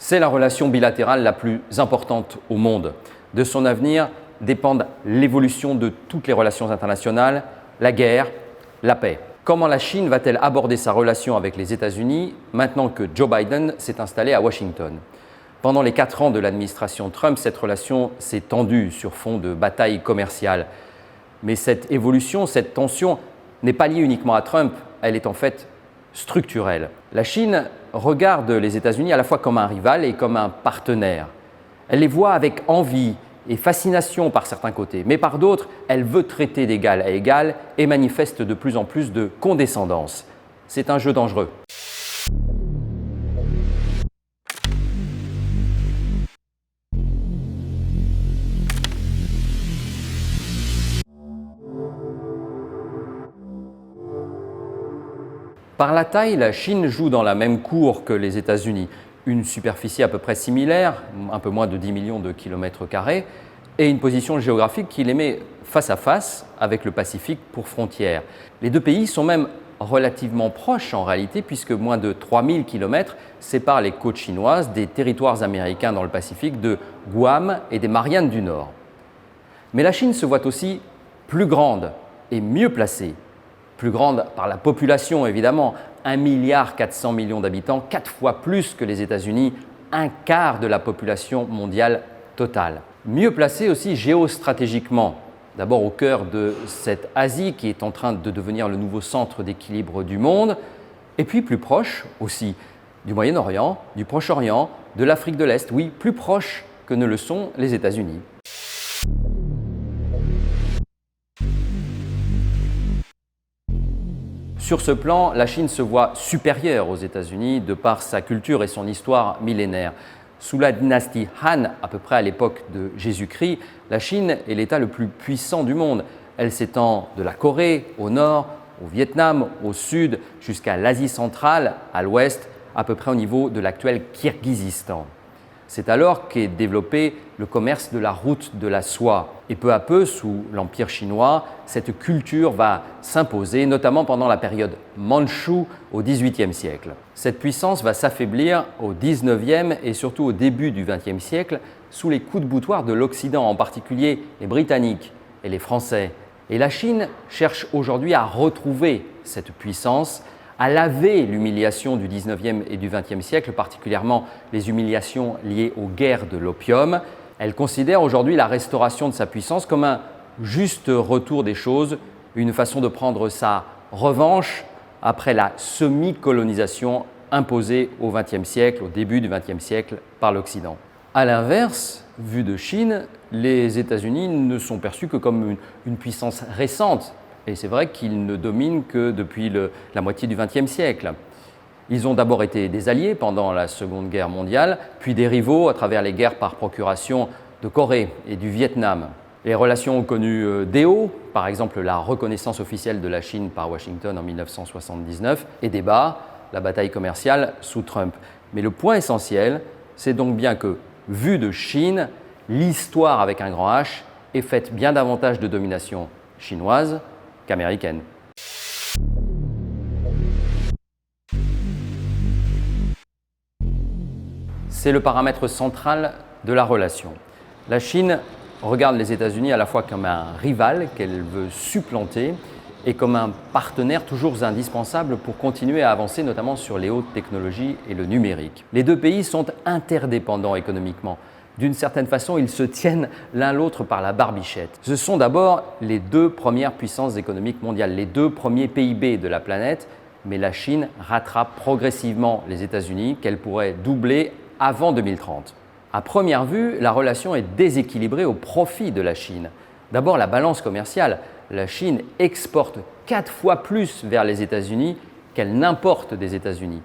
C'est la relation bilatérale la plus importante au monde. De son avenir dépendent l'évolution de toutes les relations internationales, la guerre, la paix. Comment la Chine va-t-elle aborder sa relation avec les États-Unis maintenant que Joe Biden s'est installé à Washington? Pendant les 4 ans de l'administration Trump, cette relation s'est tendue sur fond de bataille commerciale. Mais cette évolution, cette tension n'est pas liée uniquement à Trump, elle est en fait structurelle. La Chine regarde les États-Unis à la fois comme un rival et comme un partenaire. Elle les voit avec envie et fascination par certains côtés, mais par d'autres, elle veut traiter d'égal à égal et manifeste de plus en plus de condescendance. C'est un jeu dangereux. Par la taille, la Chine joue dans la même cour que les États-Unis. Une superficie à peu près similaire, un peu moins de 10 millions de kilomètres carrés, et une position géographique qui les met face à face avec le Pacifique pour frontière. Les deux pays sont même relativement proches en réalité, puisque moins de 3000 kilomètres séparent les côtes chinoises des territoires américains dans le Pacifique, de Guam et des Mariannes du Nord. Mais la Chine se voit aussi plus grande et mieux placée. Plus grande par la population évidemment, 1,4 milliard d'habitants, 4 fois plus que les États-Unis, un quart de la population mondiale totale. Mieux placée aussi géostratégiquement, d'abord au cœur de cette Asie qui est en train de devenir le nouveau centre d'équilibre du monde, et puis plus proche aussi du Moyen-Orient, du Proche-Orient, de l'Afrique de l'Est, oui, plus proche que ne le sont les États-Unis. Sur ce plan, la Chine se voit supérieure aux États-Unis de par sa culture et son histoire millénaire. Sous la dynastie Han, à peu près à l'époque de Jésus-Christ, la Chine est l'État le plus puissant du monde. Elle s'étend de la Corée au nord, au Vietnam, au sud, jusqu'à l'Asie centrale, à l'ouest, à peu près au niveau de l'actuel Kirghizistan. C'est alors qu'est développé le commerce de la route de la soie. Et peu à peu, sous l'Empire chinois, cette culture va s'imposer, notamment pendant la période mandchoue au XVIIIe siècle. Cette puissance va s'affaiblir au XIXe et surtout au début du XXe siècle, sous les coups de boutoir de l'Occident, en particulier les Britanniques et les Français. Et la Chine cherche aujourd'hui à retrouver cette puissance, à laver l'humiliation du XIXe et du XXe siècle, particulièrement les humiliations liées aux guerres de l'opium. Elle considère aujourd'hui la restauration de sa puissance comme un juste retour des choses, une façon de prendre sa revanche après la semi-colonisation imposée au XXe siècle, au début du XXe siècle, par l'Occident. A l'inverse, vu de Chine, les États-Unis ne sont perçus que comme une puissance récente. Et c'est vrai qu'ils ne dominent que depuis la moitié du XXe siècle. Ils ont d'abord été des alliés pendant la Seconde Guerre mondiale, puis des rivaux à travers les guerres par procuration de Corée et du Vietnam. Les relations ont connu des hauts, par exemple la reconnaissance officielle de la Chine par Washington en 1979, et des bas, la bataille commerciale sous Trump. Mais le point essentiel, c'est donc bien que, vu de Chine, l'histoire avec un grand H est faite bien davantage de domination chinoise qu'américaine. C'est le paramètre central de la relation. La Chine regarde les États-Unis à la fois comme un rival qu'elle veut supplanter et comme un partenaire toujours indispensable pour continuer à avancer, notamment sur les hautes technologies et le numérique. Les deux pays sont interdépendants économiquement. D'une certaine façon, ils se tiennent l'un l'autre par la barbichette. Ce sont d'abord les deux premières puissances économiques mondiales, les deux premiers PIB de la planète, mais la Chine rattrape progressivement les États-Unis, qu'elle pourrait doubler avant 2030. À première vue, la relation est déséquilibrée au profit de la Chine. D'abord, la balance commerciale. La Chine exporte 4 fois plus vers les États-Unis qu'elle n'importe des États-Unis.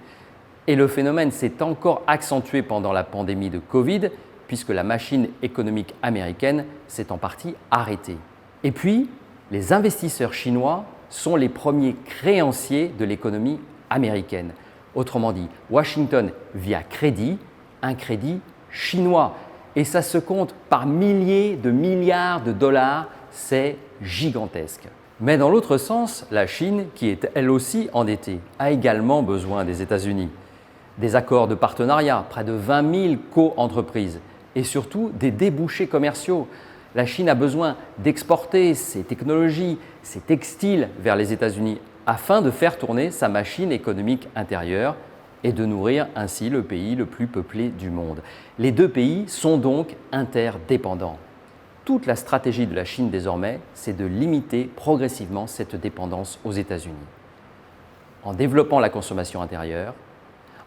Et le phénomène s'est encore accentué pendant la pandémie de Covid, puisque la machine économique américaine s'est en partie arrêtée. Et puis, les investisseurs chinois sont les premiers créanciers de l'économie américaine. Autrement dit, Washington vit à crédit, un crédit chinois. Et ça se compte par milliers de milliards de dollars, c'est gigantesque. Mais dans l'autre sens, la Chine, qui est elle aussi endettée, a également besoin des États-Unis. des accords de partenariat, près de 20 000 co-entreprises et surtout des débouchés commerciaux. La Chine a besoin d'exporter ses technologies, ses textiles vers les États-Unis afin de faire tourner sa machine économique intérieure et de nourrir ainsi le pays le plus peuplé du monde. Les deux pays sont donc interdépendants. Toute la stratégie de la Chine désormais, c'est de limiter progressivement cette dépendance aux États-Unis. En développant la consommation intérieure,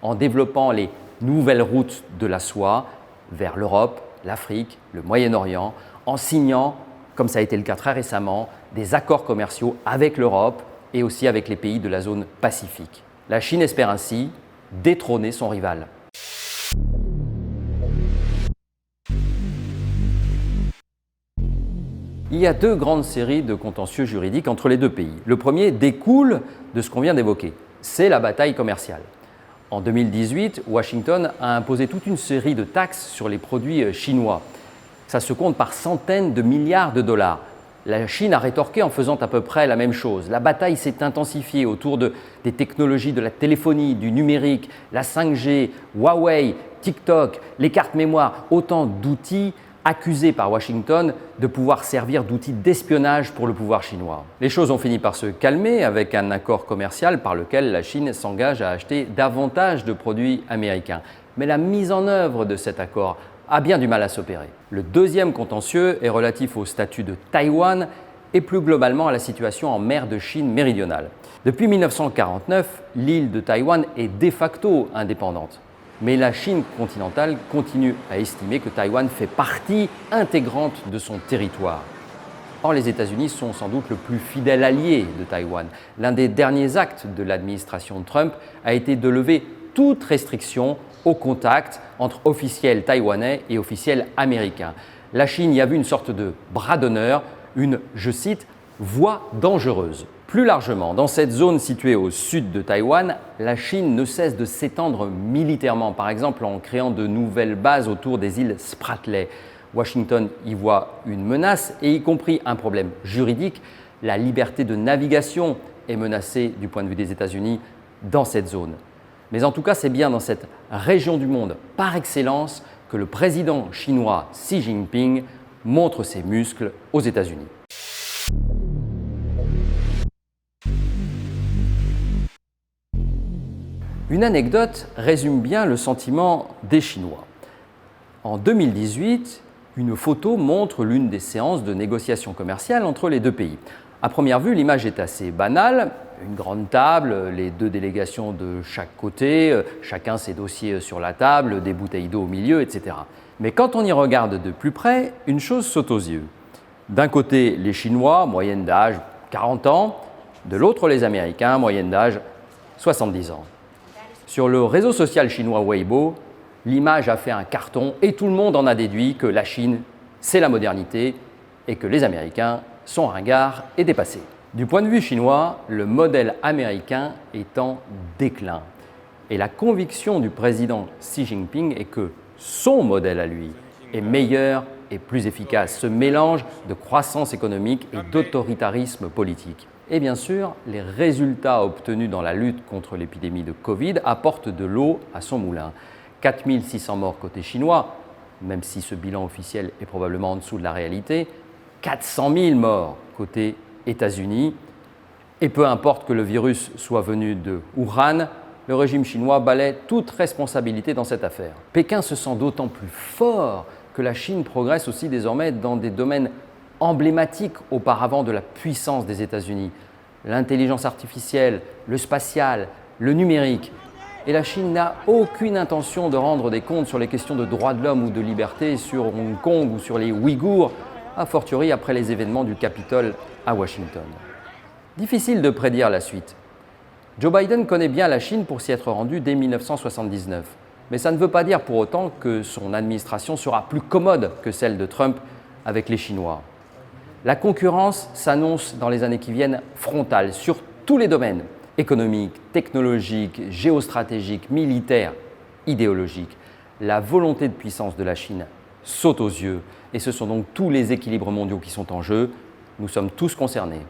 en développant les nouvelles routes de la soie vers l'Europe, l'Afrique, le Moyen-Orient, en signant, comme ça a été le cas très récemment, des accords commerciaux avec l'Europe et aussi avec les pays de la zone Pacifique. La Chine espère ainsi détrôner son rival. Il y a deux grandes séries de contentieux juridiques entre les deux pays. Le premier découle de ce qu'on vient d'évoquer, c'est la bataille commerciale. En 2018, Washington a imposé toute une série de taxes sur les produits chinois. Ça se compte par centaines de milliards de dollars. La Chine a rétorqué en faisant à peu près la même chose. La bataille s'est intensifiée autour des technologies de la téléphonie, du numérique, la 5G, Huawei, TikTok, les cartes mémoire, autant d'outils accusés par Washington de pouvoir servir d'outils d'espionnage pour le pouvoir chinois. Les choses ont fini par se calmer avec un accord commercial par lequel la Chine s'engage à acheter davantage de produits américains. Mais la mise en œuvre de cet accord a bien du mal à s'opérer. Le deuxième contentieux est relatif au statut de Taïwan et plus globalement à la situation en mer de Chine méridionale. Depuis 1949, l'île de Taïwan est de facto indépendante. Mais la Chine continentale continue à estimer que Taïwan fait partie intégrante de son territoire. Or, les États-Unis sont sans doute le plus fidèle allié de Taïwan. L'un des derniers actes de l'administration Trump a été de lever toute restriction au contact entre officiels taïwanais et officiels américains. La Chine y a vu une sorte de bras d'honneur, une, je cite, voie dangereuse. Plus largement, dans cette zone située au sud de Taïwan, la Chine ne cesse de s'étendre militairement, par exemple en créant de nouvelles bases autour des îles Spratly. Washington y voit une menace et y compris un problème juridique. La liberté de navigation est menacée du point de vue des États-Unis dans cette zone. Mais en tout cas, c'est bien dans cette région du monde par excellence que le président chinois Xi Jinping montre ses muscles aux États-Unis. Une anecdote résume bien le sentiment des Chinois. En 2018, une photo montre l'une des séances de négociations commerciales entre les deux pays. À première vue, l'image est assez banale. Une grande table, les deux délégations de chaque côté, chacun ses dossiers sur la table, des bouteilles d'eau au milieu, etc. Mais quand on y regarde de plus près, une chose saute aux yeux. D'un côté, les Chinois, moyenne d'âge 40 ans, de l'autre, les Américains, moyenne d'âge 70 ans. Sur le réseau social chinois Weibo, l'image a fait un carton et tout le monde en a déduit que la Chine, c'est la modernité et que les Américains sont ringards et dépassés. Du point de vue chinois, le modèle américain est en déclin. Et la conviction du président Xi Jinping est que son modèle à lui est meilleur et plus efficace, ce mélange de croissance économique et d'autoritarisme politique. Et bien sûr, les résultats obtenus dans la lutte contre l'épidémie de Covid apportent de l'eau à son moulin. 4 600 morts côté chinois, même si ce bilan officiel est probablement en dessous de la réalité, 400 000 morts côté États-Unis. Et peu importe que le virus soit venu de Wuhan, le régime chinois balaie toute responsabilité dans cette affaire. Pékin se sent d'autant plus fort que la Chine progresse aussi désormais dans des domaines emblématiques auparavant de la puissance des États-Unis. L'intelligence artificielle, le spatial, le numérique. Et la Chine n'a aucune intention de rendre des comptes sur les questions de droits de l'homme ou de liberté sur Hong Kong ou sur les Ouïghours, a fortiori après les événements du Capitole à Washington. Difficile de prédire la suite. Joe Biden connaît bien la Chine pour s'y être rendu dès 1979. Mais ça ne veut pas dire pour autant que son administration sera plus commode que celle de Trump avec les Chinois. La concurrence s'annonce dans les années qui viennent frontale sur tous les domaines, économiques, technologiques, géostratégiques, militaires, idéologiques. La volonté de puissance de la Chine saute aux yeux et ce sont donc tous les équilibres mondiaux qui sont en jeu. Nous sommes tous concernés.